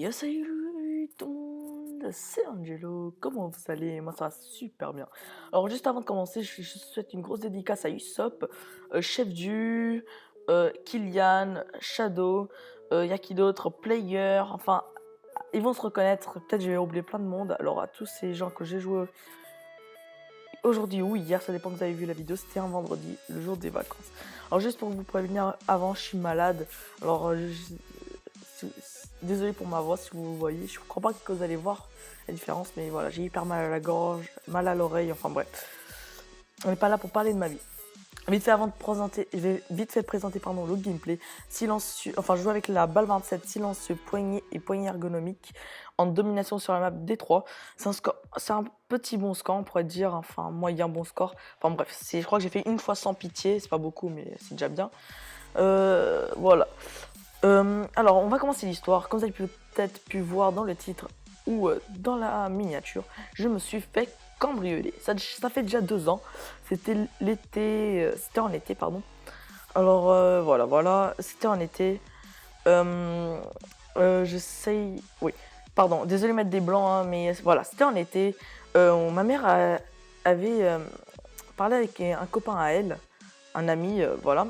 Yo, salut tout le monde, c'est Angelo, comment vous allez? Moi ça va super bien. Alors juste avant de commencer, je souhaite une grosse dédicace à Usopp, Chef du, Kylian, Shadow, y a qui d'autre? Player, enfin, ils vont se reconnaître, peut-être je vais oublier plein de monde, alors à tous ces gens que j'ai joué aujourd'hui ou hier, ça dépend que vous avez vu la vidéo, c'était un vendredi, le jour des vacances. Alors juste pour vous prévenir, avant je suis malade, alors désolé pour ma voix si vous voyez, je crois pas que vous allez voir la différence, mais voilà, j'ai hyper mal à la gorge, mal à l'oreille, enfin bref. On n'est pas là pour parler de ma vie. Vite fait avant de présenter, je vais vite fait présenter pardon, le gameplay. Silencieux, enfin je joue avec la balle 27, silencieux, poignet et poignet ergonomique en domination sur la map D3. C'est un petit bon score, on pourrait dire, enfin moyen bon score. Enfin bref, je crois que j'ai fait une fois sans pitié, c'est pas beaucoup mais c'est déjà bien. Voilà. Alors, on va commencer l'histoire. Comme vous avez peut-être pu voir dans le titre ou dans la miniature, je me suis fait cambrioler. Ça fait déjà 2 ans. C'était l'été. C'était en été, pardon. Alors, voilà. C'était en été. J'essaye. Oui, pardon. Désolé de mettre des blancs, hein, mais voilà, c'était en été. Ma mère avait parlé avec un copain à elle, un ami, voilà.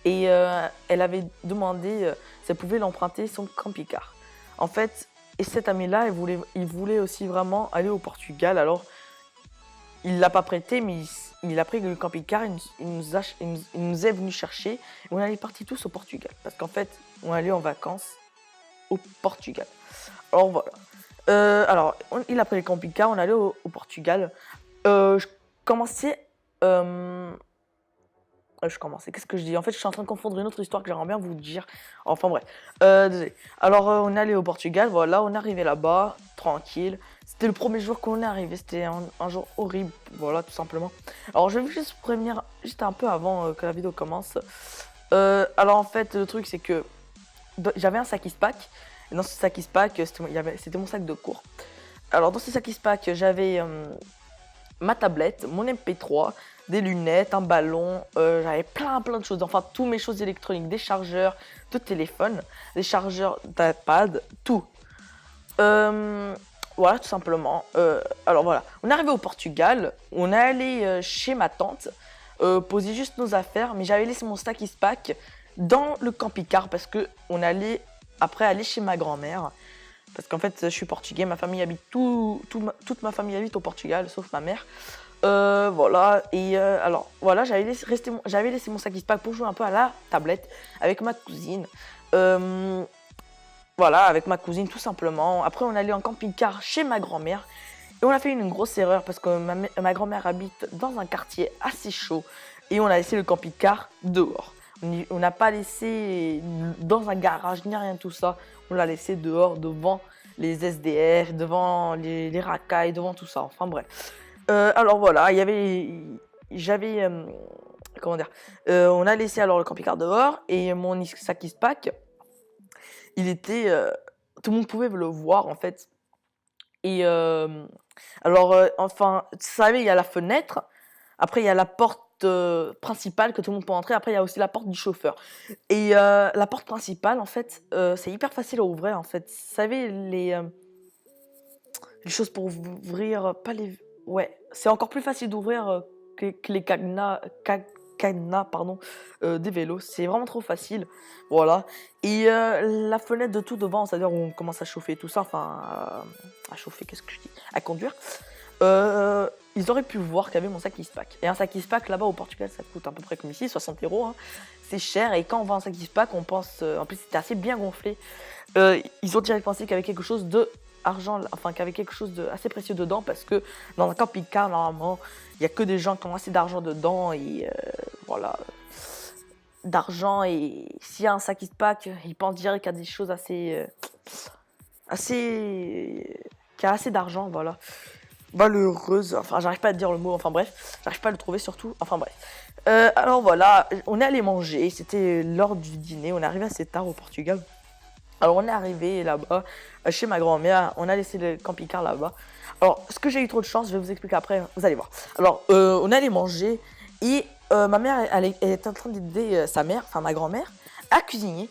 Et elle avait demandé si elle pouvait l'emprunter son camping-car. En fait, et cet ami-là, il voulait aussi vraiment aller au Portugal. Alors, il l'a pas prêté, mais il a pris le camping-car, il nous est venu chercher. Et on est partis tous au Portugal. Parce qu'en fait, on allait en vacances au Portugal. Alors voilà. Il a pris le camping-car, on allait au Portugal. Je commençais... je commençais. Qu'est-ce que je dis? En fait, je suis en train de confondre une autre histoire que j'aimerais bien vous dire. Enfin bref. Désolé. Alors, on est allé au Portugal. Voilà, on est arrivé là-bas, tranquille. C'était le premier jour qu'on est arrivé. C'était un jour horrible. Voilà, tout simplement. Alors, je vais juste vous prévenir, juste un peu avant que la vidéo commence. Alors, en fait, le truc, c'est que j'avais un sac pack. Et dans ce sac pack, c'était mon sac de cours. Alors, dans ce sac pack, j'avais ma tablette, mon MP3, des lunettes, un ballon, j'avais plein de choses, enfin tous mes choses électroniques, des chargeurs de téléphone, des chargeurs d'iPad, tout. Voilà, tout simplement. Alors voilà, on est arrivé au Portugal, on est allé chez ma tante, poser juste nos affaires, mais j'avais laissé mon stack pack dans le camping-car parce que on allait après aller chez ma grand-mère. Parce qu'en fait, je suis portugais, ma famille habite toute ma famille habite au Portugal, sauf ma mère. Voilà, et alors, voilà, j'avais laissé mon sac pack pour jouer un peu à la tablette avec ma cousine. Voilà, avec ma cousine, tout simplement. Après, on allait en camping-car chez ma grand-mère. Et on a fait une grosse erreur parce que ma grand-mère habite dans un quartier assez chaud. Et on a laissé le camping-car dehors. On n'a pas laissé dans un garage ni rien de tout ça. On l'a laissé dehors, devant les SDR, devant les racailles, devant tout ça. Enfin bref. Alors voilà, j'avais, comment dire, on a laissé alors le camping-car dehors et mon sac pack, il était, tout le monde pouvait le voir en fait. Et alors, enfin, vous savez, il y a la fenêtre, après il y a la porte principale que tout le monde peut entrer, après il y a aussi la porte du chauffeur. Et la porte principale, en fait, c'est hyper facile à ouvrir en fait. Vous savez, les choses pour ouvrir, pas les... Ouais, c'est encore plus facile d'ouvrir que les cadenas, pardon, des vélos. C'est vraiment trop facile. Voilà. Et la fenêtre de tout devant, c'est-à-dire où on commence à chauffer tout ça, enfin, à chauffer, qu'est-ce que je dis? À conduire. Ils auraient pu voir qu'il y avait mon sac pack. Et un sac pack là-bas au Portugal, ça coûte à peu près comme ici, 60 €. Hein. C'est cher. Et quand on voit un sac pack, on pense. En plus, c'était assez bien gonflé. Ils ont direct pensé qu'il y avait quelque chose de argent, enfin qu'il y avait quelque chose de assez précieux dedans parce que dans un camping-car normalement il y a que des gens qui ont assez d'argent dedans et voilà, d'argent, et s'il y a un sac pack, ils pensent direct qu'il y a des choses qui a assez d'argent, voilà, malheureuse, enfin j'arrive pas à dire le mot, enfin bref, j'arrive pas à le trouver surtout, enfin bref. Alors voilà, on est allé manger, c'était l'heure du dîner, on est arrivé assez tard au Portugal. Alors on est arrivé là-bas, chez ma grand-mère, on a laissé le camping-car là-bas. Alors, ce que j'ai eu trop de chance, je vais vous expliquer après, vous allez voir. Alors, on est allé manger et ma mère, elle est en train d'aider sa mère, enfin ma grand-mère, à cuisiner.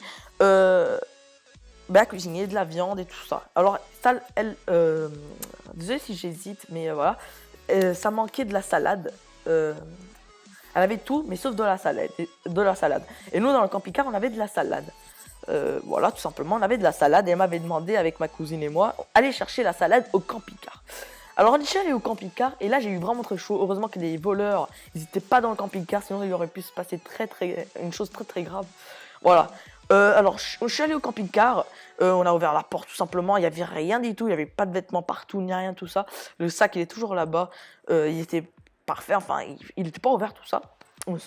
à cuisiner de la viande et tout ça. Alors, ça, désolé si j'hésite, mais voilà. Ça manquait de la salade. Elle avait tout, mais sauf de la salade. Et nous, dans le camping-car, on avait de la salade. Voilà, tout simplement, on avait de la salade. Et elle m'avait demandé, avec ma cousine et moi, aller chercher la salade au camping-car. Alors, on est allé au camping-car, et là, j'ai eu vraiment très chaud. Heureusement que les voleurs, ils n'étaient pas dans le camping-car, sinon il aurait pu se passer une chose très très grave. Voilà. Alors, je suis allé au camping-car, on a ouvert la porte tout simplement, il n'y avait rien du tout, il n'y avait pas de vêtements partout, ni rien, tout ça. Le sac, il est toujours là-bas, il était parfait, enfin, il n'était pas ouvert, tout ça. On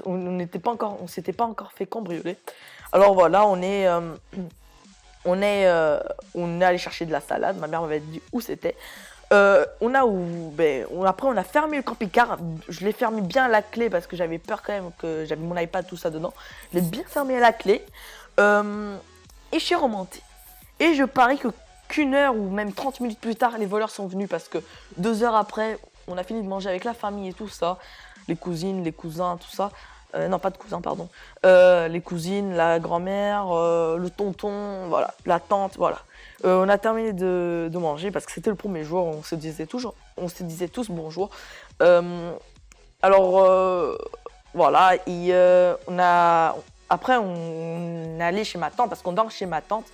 s'était pas encore fait cambrioler. Alors voilà, on est allé chercher de la salade, ma mère m'avait dit où c'était. Après on a fermé le camping-car, je l'ai fermé bien à la clé parce que j'avais peur quand même que j'avais mon iPad tout ça dedans. Je l'ai bien fermé à la clé et je suis remonté. Et je parie qu'une heure ou même 30 minutes plus tard, les voleurs sont venus parce que 2 heures après, on a fini de manger avec la famille et tout ça, les cousines, les cousins, tout ça. Non, pas de cousins, pardon. Les cousines, la grand-mère, le tonton, voilà, la tante, voilà. On a terminé de manger parce que c'était le premier jour, on se disait tous bonjour. Voilà, après on est allé chez ma tante parce qu'on dort chez ma tante,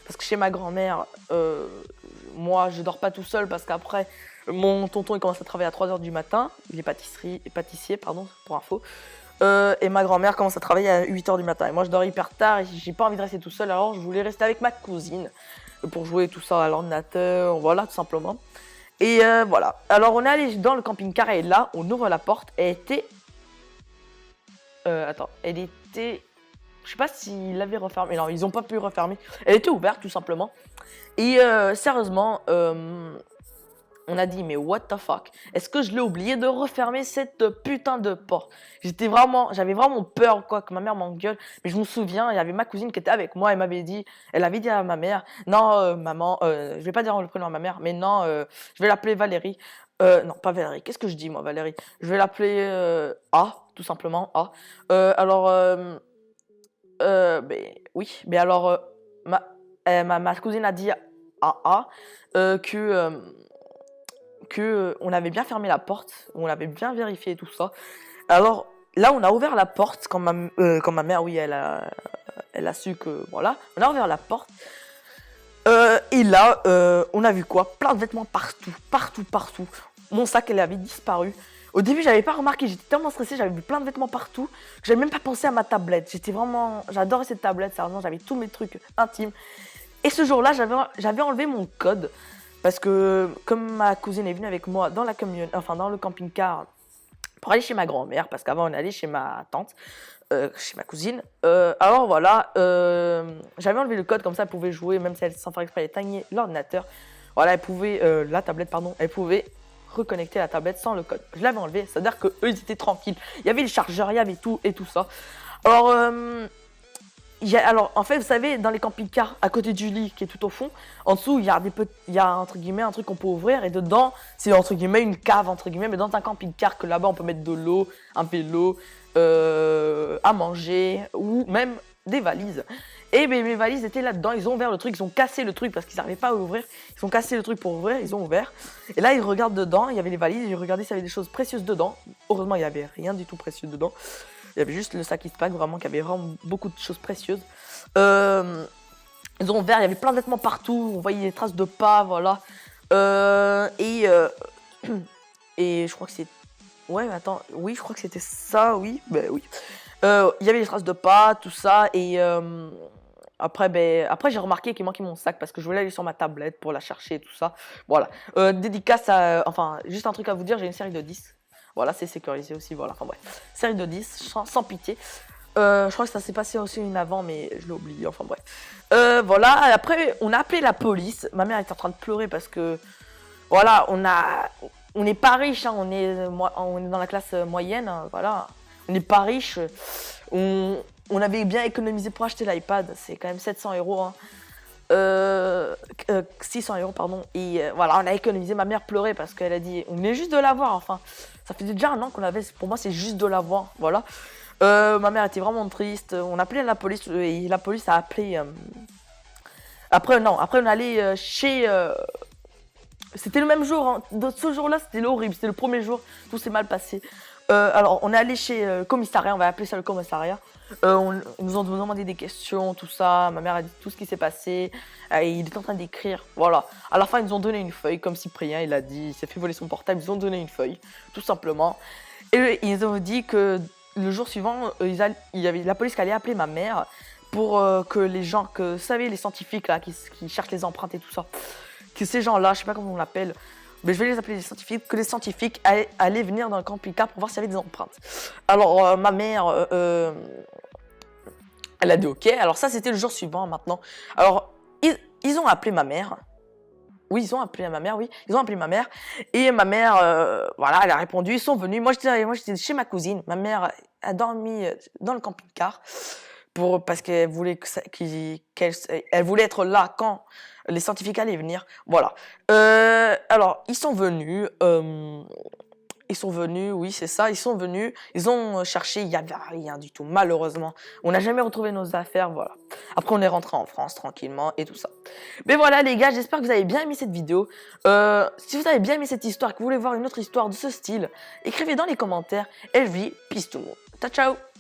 parce que chez ma grand-mère, moi je dors pas tout seul parce qu'après mon tonton il commence à travailler à 3h du matin, il est pâtissier, pardon, pour info. Et ma grand-mère commence à travailler à 8h du matin. Et moi je dors hyper tard et j'ai pas envie de rester tout seul, alors je voulais rester avec ma cousine pour jouer tout ça à l'ordinateur, voilà, tout simplement. Et voilà. Alors on est allé dans le camping-car et là, on ouvre la porte. Elle était... Je sais pas s'ils l'avaient refermée. Non, ils ont pas pu refermer. Elle était ouverte, tout simplement. Et sérieusement, on a dit, mais what the fuck? Est-ce que je l'ai oublié de refermer cette putain de porte? J'avais vraiment peur, quoi, que ma mère m'engueule. Mais je me souviens, il y avait ma cousine qui était avec moi. Elle avait dit à ma mère, non, maman, je vais pas dire le prénom à ma mère, mais non, je vais l'appeler Valérie. Non, pas Valérie. Qu'est-ce que je dis, moi, Valérie? Je vais l'appeler A, tout simplement, A. Oui, mais alors, ma cousine a dit à A que on avait bien fermé la porte, on avait bien vérifié tout ça. Alors là, on a ouvert la porte quand ma mère, oui, elle a su que voilà, on a ouvert la porte. Et là, on a vu quoi? Plein de vêtements partout. Mon sac, elle avait disparu. Au début, j'avais pas remarqué, j'étais tellement stressée, j'avais vu plein de vêtements partout, que j'avais même pas pensé à ma tablette. J'adorais cette tablette, sérieusement, j'avais tous mes trucs intimes. Et ce jour-là, j'avais enlevé mon code. Parce que comme ma cousine est venue avec moi dans le camping-car pour aller chez ma grand-mère, parce qu'avant on allait chez ma tante, chez ma cousine. Alors voilà, j'avais enlevé le code, comme ça elle pouvait jouer, même si elle sans faire exprès elle éteignait l'ordinateur. Voilà, la tablette, elle pouvait reconnecter la tablette sans le code. Je l'avais enlevé, c'est-à-dire qu'eux ils étaient tranquilles. Il y avait le chargeur, il y avait tout et tout ça. Alors, en fait, vous savez, dans les camping-cars, à côté du lit qui est tout au fond, en dessous, il y a entre guillemets un truc qu'on peut ouvrir et dedans, c'est entre guillemets une cave, entre guillemets, mais dans un camping-car que là-bas, on peut mettre de l'eau, un vélo, à manger ou même des valises. Et mes valises étaient là-dedans, ils ont ouvert le truc, ils ont cassé le truc parce qu'ils n'arrivaient pas à ouvrir. Ils ont cassé le truc pour ouvrir, ils ont ouvert. Et là, ils regardent dedans, il y avait les valises, ils regardaient s'il y avait des choses précieuses dedans. Heureusement, il n'y avait rien du tout précieux dedans. Il y avait juste le sac Eastpak, vraiment, qui avait vraiment beaucoup de choses précieuses. Ils ont ouvert, il y avait plein de vêtements partout, on voyait des traces de pas, voilà. Et je crois que c'est... Ouais, mais attends, oui, je crois que c'était ça, oui, ben oui. Il y avait des traces de pas, tout ça, et après j'ai remarqué qu'il manquait mon sac parce que je voulais aller sur ma tablette pour la chercher et tout ça. Voilà. Dédicace à... Enfin, juste un truc à vous dire, j'ai une série de 10. Voilà, c'est sécurisé aussi, voilà, enfin bref. Série de 10, sans pitié. Je crois que ça s'est passé aussi une avant, mais je l'ai oublié, enfin bref. Voilà, après, on a appelé la police. Ma mère était en train de pleurer parce que, voilà, on n'est pas riche, hein, on est dans la classe moyenne, hein, voilà. On n'est pas riche. On avait bien économisé pour acheter l'iPad, c'est quand même 700 €, hein. 600 €, pardon. Et voilà, on a économisé. Ma mère pleurait parce qu'elle a dit, on est juste de l'avoir, enfin. Ça fait déjà un an qu'on l'avait, pour moi c'est juste de l'avoir, voilà. Ma mère était vraiment triste, on a appelé la police et la police a appelé Après, non, après on est allé chez... C'était le même jour, hein. Ce jour-là, c'était horrible, c'était le premier jour, tout s'est mal passé. Alors, on est allé chez le commissariat, on va appeler ça le commissariat. Ils nous ont demandé des questions, tout ça. Ma mère a dit tout ce qui s'est passé. Il est en train d'écrire, voilà. À la fin, ils nous ont donné une feuille, comme Cyprien, il a dit, il s'est fait voler son portable, ils ont donné une feuille, tout simplement. Et ils ont dit que le jour suivant, il y avait la police qui allait appeler ma mère pour que les gens, vous savez, les scientifiques là, qui cherchent les empreintes et tout ça, que ces gens-là, je sais pas comment on l'appelle, mais je vais les appeler les scientifiques, que les scientifiques allaient venir dans le camping-car pour voir s'il y avait des empreintes. Alors, ma mère, elle a dit ok. Alors ça, c'était le jour suivant maintenant. Alors, ils ont appelé ma mère. Oui, ils ont appelé ma mère, oui. Ils ont appelé ma mère. Et ma mère, voilà, elle a répondu. Ils sont venus. Moi, j'étais chez ma cousine. Ma mère a dormi dans le camping-car parce qu'elle voulait qu'elle voulait être là quand les scientifiques allaient venir. Voilà. Alors, ils sont venus. Oui, c'est ça, ils sont venus, ils ont cherché, il n'y avait rien du tout, malheureusement. On n'a jamais retrouvé nos affaires, voilà. Après, on est rentré en France tranquillement et tout ça. Mais voilà, les gars, j'espère que vous avez bien aimé cette vidéo. Si vous avez bien aimé cette histoire, que vous voulez voir une autre histoire de ce style, écrivez dans les commentaires. Et je vous dis, peace tout le monde. Ciao, ciao!